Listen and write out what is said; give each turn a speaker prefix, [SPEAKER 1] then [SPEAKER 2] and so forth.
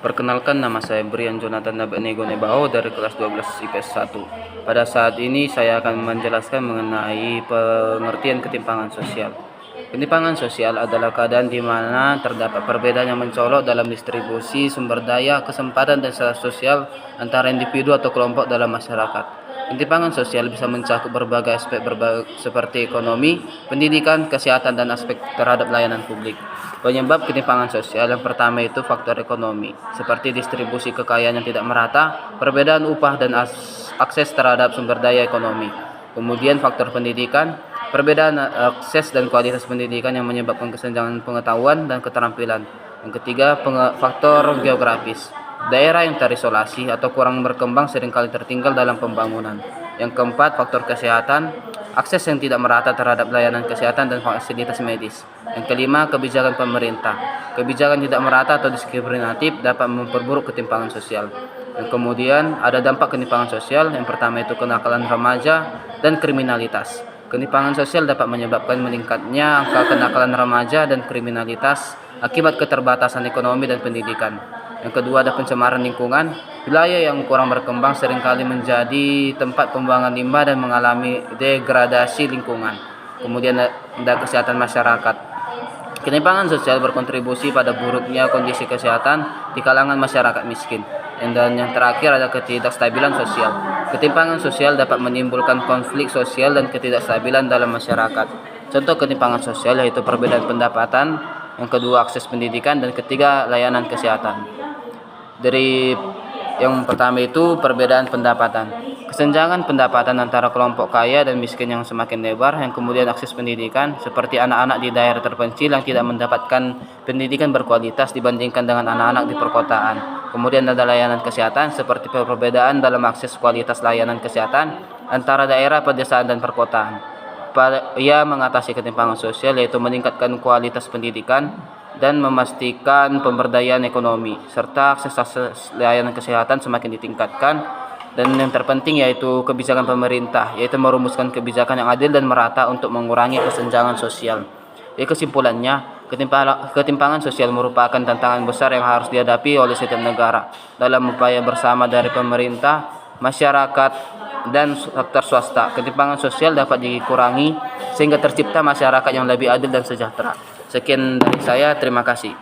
[SPEAKER 1] Perkenalkan, nama saya Brian Jonathan Nabanego Nebao dari kelas 12 IPS 1. Pada saat ini saya akan menjelaskan mengenai pengertian ketimpangan sosial. Ketimpangan sosial adalah keadaan di mana terdapat perbedaan yang mencolok dalam distribusi sumber daya, kesempatan, dan status sosial antara individu atau kelompok dalam masyarakat. Ketimpangan sosial bisa mencakup berbagai aspek seperti ekonomi, pendidikan, kesehatan, dan aspek terhadap layanan publik. Penyebab ketimpangan sosial yang pertama itu faktor ekonomi, seperti distribusi kekayaan yang tidak merata, perbedaan upah, dan akses terhadap sumber daya ekonomi. Kemudian faktor pendidikan, perbedaan akses dan kualitas pendidikan yang menyebabkan kesenjangan pengetahuan dan keterampilan. Yang ketiga, faktor geografis. Daerah yang terisolasi atau kurang berkembang seringkali tertinggal dalam pembangunan. Yang keempat, faktor kesehatan, akses yang tidak merata terhadap layanan kesehatan dan fasilitas medis. Yang kelima, kebijakan pemerintah. Kebijakan tidak merata atau diskriminatif dapat memperburuk ketimpangan sosial. Yang kemudian ada dampak ketimpangan sosial. Yang pertama itu kenakalan remaja dan kriminalitas. Ketimpangan sosial dapat menyebabkan meningkatnya angka kenakalan remaja dan kriminalitas akibat keterbatasan ekonomi dan pendidikan. Yang kedua ada pencemaran lingkungan. Wilayah yang kurang berkembang seringkali menjadi tempat pembuangan limbah dan mengalami degradasi lingkungan. Kemudian ada kesehatan masyarakat. Ketimpangan sosial berkontribusi pada buruknya kondisi kesehatan di kalangan masyarakat miskin. Dan yang terakhir ada ketidakstabilan sosial. Ketimpangan sosial dapat menimbulkan konflik sosial dan ketidakstabilan dalam masyarakat. Contoh ketimpangan sosial yaitu perbedaan pendapatan, yang kedua akses pendidikan, dan ketiga layanan kesehatan. Dari yang pertama itu perbedaan pendapatan. Kesenjangan pendapatan antara kelompok kaya dan miskin yang semakin lebar. Yang kemudian akses pendidikan, seperti anak-anak di daerah terpencil yang tidak mendapatkan pendidikan berkualitas dibandingkan dengan anak-anak di perkotaan. Kemudian ada layanan kesehatan, seperti perbedaan dalam akses kualitas layanan kesehatan antara daerah pedesaan dan perkotaan. Ia mengatasi ketimpangan sosial yaitu meningkatkan kualitas pendidikan dan memastikan pemberdayaan ekonomi, serta akses layanan kesehatan semakin ditingkatkan. Dan yang terpenting yaitu kebijakan pemerintah, yaitu merumuskan kebijakan yang adil dan merata untuk mengurangi kesenjangan sosial. Jadi kesimpulannya, ketimpangan sosial merupakan tantangan besar yang harus dihadapi oleh setiap negara dalam upaya bersama dari pemerintah, masyarakat, dan sektor swasta. Ketimpangan sosial dapat dikurangi sehingga tercipta masyarakat yang lebih adil dan sejahtera. Sekian dari saya, terima kasih.